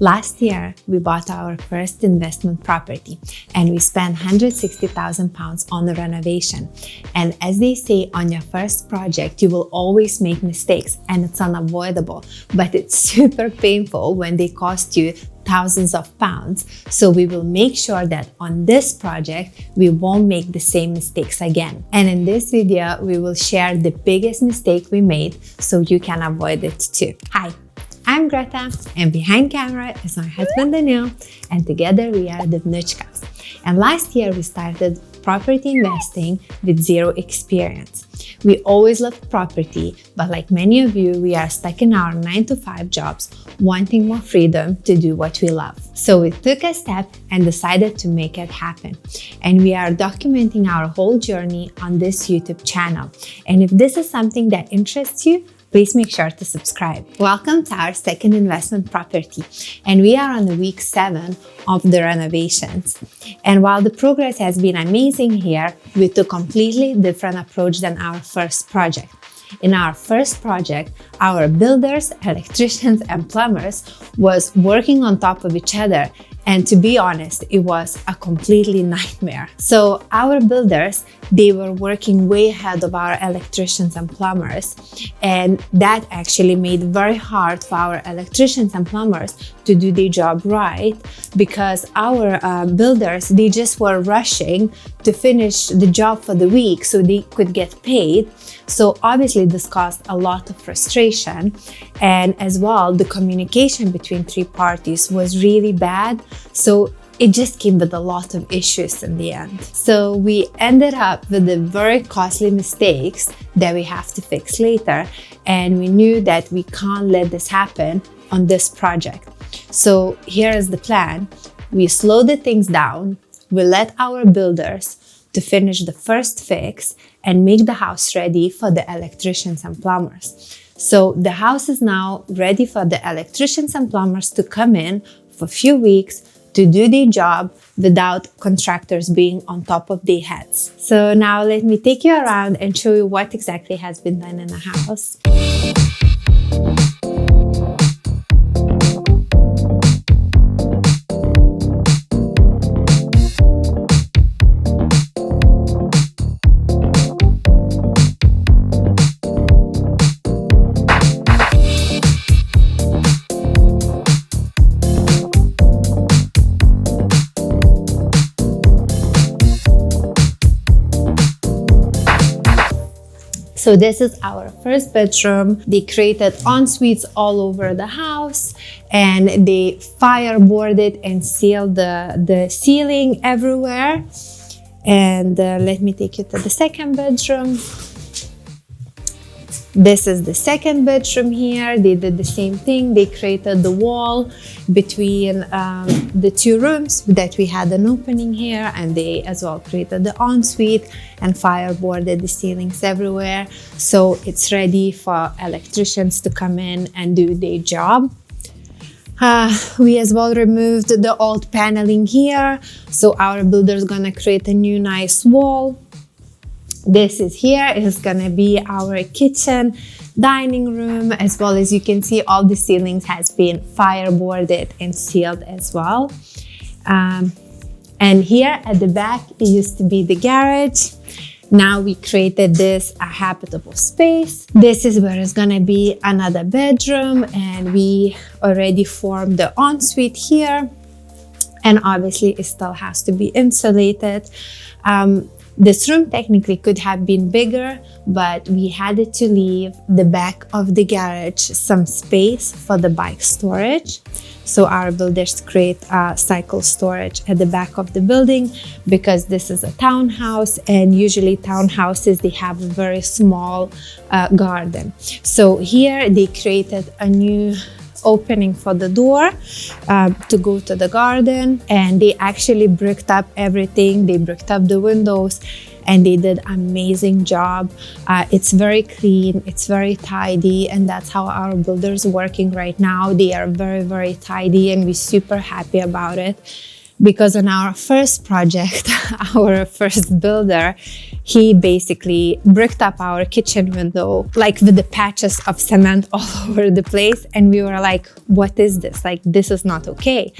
Last year, we bought our first investment property and we spent £160,000 on the renovation. And as they say, on your first project, you will always make mistakes and it's unavoidable, but it's super painful when they cost you thousands of pounds. So we will make sure that on this project, we won't make the same mistakes again. And in this video, we will share the biggest mistake we made so you can avoid it too. Hi, I'm Greta, and behind camera is my husband Daniil, and together we are the Vnoutchkovs. And last year we started property investing with zero experience. We always loved property, but like many of you, we are stuck in our 9-to-5 jobs, wanting more freedom to do what we love. So we took a step and decided to make it happen. And we are documenting our whole journey on this YouTube channel. And if this is something that interests you, please make sure to subscribe. Welcome to our second investment property, and we are on the week 7 of the renovations. And while the progress has been amazing here, we took a completely different approach than our first project. In our first project, our builders, electricians, and plumbers was working on top of each other. And to be honest, it was a completely nightmare. So our builders, they were working way ahead of our electricians and plumbers. And that actually made it very hard for our electricians and plumbers to do their job right, because our builders, they just were rushing to finish the job for the week so they could get paid. So obviously this caused a lot of frustration, and as well the communication between three parties was really bad. So it just came with a lot of issues in the end. So we ended up with the very costly mistakes that we have to fix later, and we knew that we can't let this happen on this project. So here is the plan. We slowed the things down. We let our builders to finish the first fix and make the house ready for the electricians and plumbers. So the house is now ready for the electricians and plumbers to come in for a few weeks to do their job without contractors being on top of their heads. So now let me take you around and show you what exactly has been done in the house. So this is our first bedroom. They created en-suites all over the house, and they fireboarded and sealed the ceiling everywhere. And let me take you to the second bedroom. This is the second bedroom here. They did the same thing. They created the wall between the two rooms that we had an opening here, and they as well created the ensuite and fireboarded the ceilings everywhere. So it's ready for electricians to come in and do their job. We as well removed the old paneling here. So our builder is gonna create a new nice wall. This is gonna be our kitchen, dining room, as well as you can see all the ceilings has been fireboarded and sealed as well. And here at the back, it used to be the garage. Now we created this a habitable space. This is where it's gonna be another bedroom, and we already formed the ensuite here. And obviously it still has to be insulated. This room technically could have been bigger, but we had to leave the back of the garage some space for the bike storage. So our builders create cycle storage at the back of the building, because this is a townhouse, and usually townhouses, they have a very small garden. So here they created a new opening for the door to go to the garden, and they actually bricked up everything. They bricked up the windows, and they did an amazing job. It's very clean, it's very tidy, and that's how our builders are working right now. They are very, very tidy, and we're super happy about it. because on our first project, our first builder, he basically bricked up our kitchen window, like with the patches of cement all over the place. And we were like, what is this? Like, this is not okay.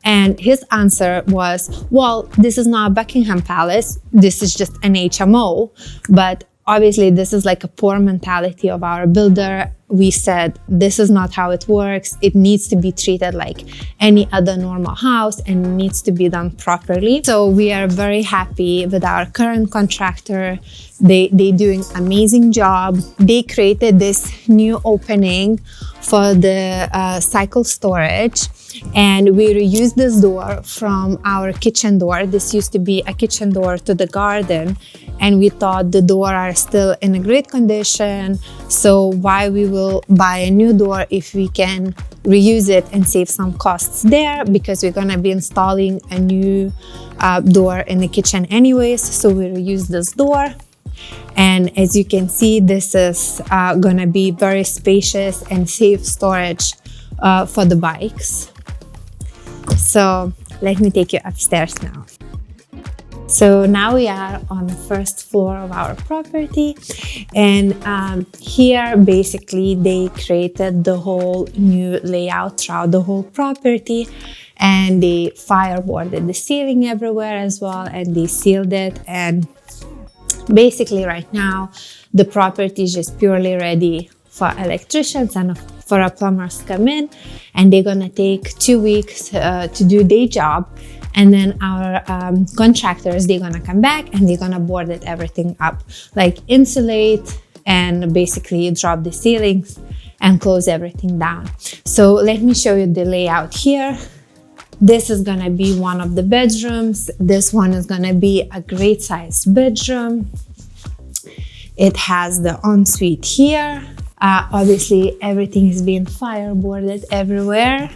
And his answer was, well, this is not Buckingham Palace. This is just an HMO. But obviously, this is like a poor mentality of our builder. We said, this is not how it works. It needs to be treated like any other normal house and needs to be done properly. So we are very happy with our current contractor. They doing amazing job. They created this new opening for the cycle storage. And we reused this door from our kitchen door. This used to be a kitchen door to the garden. And we thought the doors are still in a great condition. So why we will buy a new door if we can reuse it and save some costs there, because we're gonna be installing a new door in the kitchen anyways. So we reuse this door. And as you can see, this is gonna be very spacious and safe storage for the bikes. So let me take you upstairs now. So now we are on the first floor of our property, and here basically they created the whole new layout throughout the whole property, and they fireboarded the ceiling everywhere as well, and they sealed it. And basically right now the property is just purely ready for electricians and for our plumbers to come in, and they're gonna take 2 weeks to do their job. And then our contractors, they're gonna come back and they're gonna board it everything up, like insulate and basically drop the ceilings and close everything down. So let me show you the layout here. This is gonna be one of the bedrooms. This one is gonna be a great sized bedroom. It has the ensuite here. Obviously everything is being fireboarded everywhere.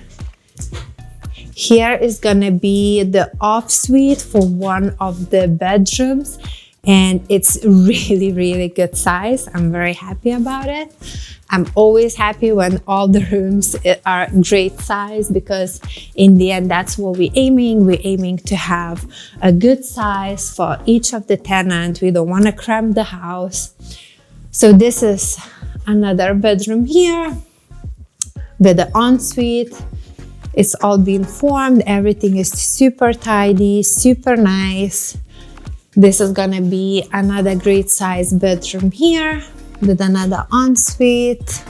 Here is gonna be the off suite for one of the bedrooms, and it's really, really good size. I'm very happy about it. I'm always happy when all the rooms are great size, because in the end, that's what we're aiming. We're aiming to have a good size for each of the tenants. We don't wanna cramp the house. So this is another bedroom here with the ensuite. It's all been formed. Everything is super tidy, super nice. This is gonna be another great size bedroom here with another ensuite.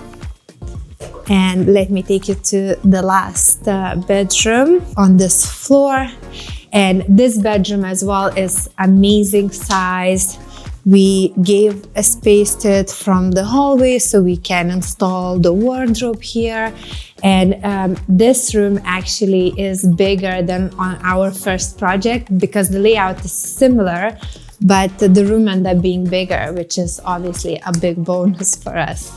And let me take you to the last bedroom on this floor. And this bedroom as well is amazing size. We gave a space to it from the hallway so we can install the wardrobe here. And this room actually is bigger than on our first project, because the layout is similar, but the room ended up being bigger, which is obviously a big bonus for us.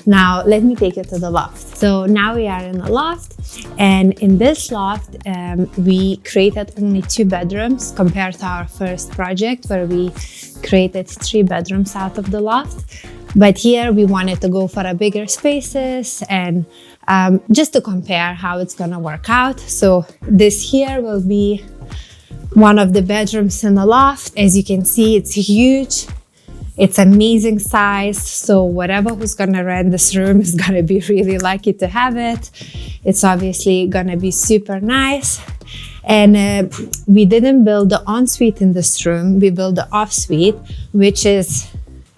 Now, let me take you to the loft. So now we are in the loft, and in this loft, we created only 2 bedrooms compared to our first project where we created 3 bedrooms out of the loft. But here we wanted to go for a bigger spaces and just to compare how it's gonna work out. So this here will be one of the bedrooms in the loft. As you can see, it's huge. It's amazing size, so whatever who's gonna rent this room is gonna be really lucky to have it. It's obviously gonna be super nice. And we didn't build the ensuite in this room, we built the off suite, which is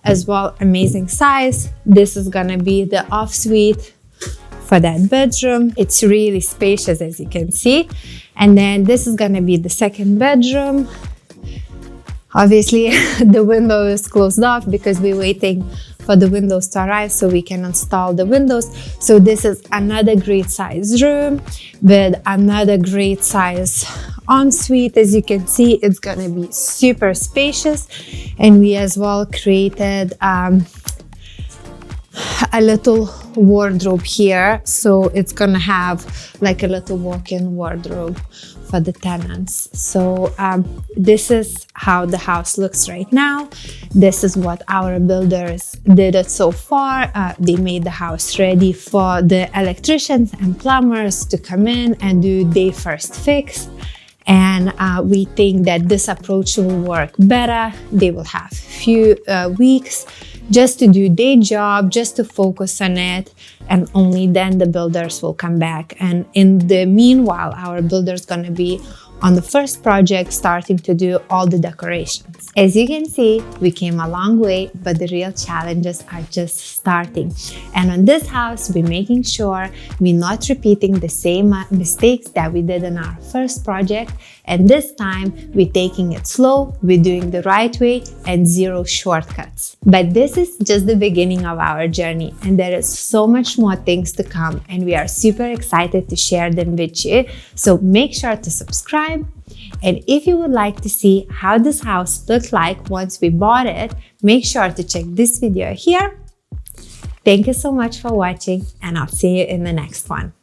as well amazing size. This is gonna be the off suite for that bedroom. It's really spacious, as you can see. And then this is gonna be the second bedroom. Obviously, the window is closed off because we're waiting for the windows to arrive so we can install the windows. So this is another great size room with another great size ensuite. As you can see, it's gonna be super spacious. And we as well created a little wardrobe here. So it's gonna have like a little walk-in wardrobe for the tenants. So this is how the house looks right now. This is what our builders did it so far. They made the house ready for the electricians and plumbers to come in and do their first fix. And we think that this approach will work better. They will have few weeks just to do their job, just to focus on it, and only then the builders will come back. And in the meanwhile, our builder's gonna be on the first project starting to do all the decorations. As you can see, we came a long way, but the real challenges are just starting. And on this house, we're making sure we're not repeating the same mistakes that we did in our first project. And this time, we're taking it slow, we're doing the right way, and zero shortcuts. But this is just the beginning of our journey, and there is so much more things to come, and we are super excited to share them with you. So make sure to subscribe. And if you would like to see how this house looked like once we bought it, make sure to check this video here. Thank you so much for watching, and I'll see you in the next one.